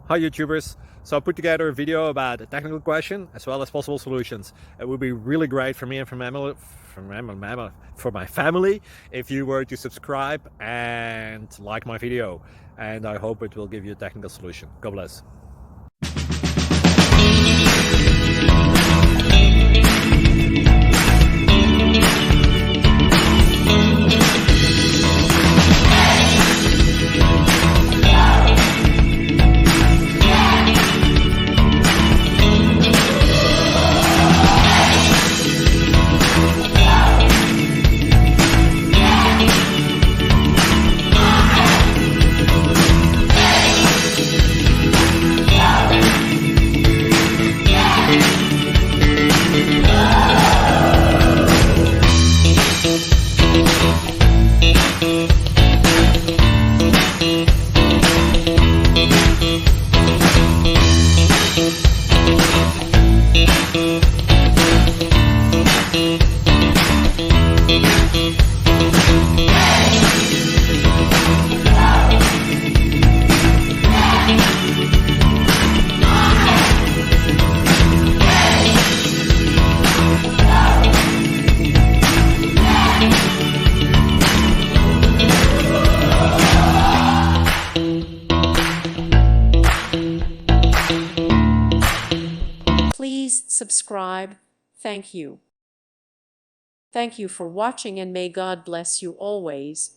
Hi YouTubers! So I put together a video about a technical question as well as possible solutions. It would be really great for me and for my family if you were to subscribe and like my video, and I hope it will give you a technical solution. God bless. Please subscribe. Thank you. Thank you for watching, and may God bless you always.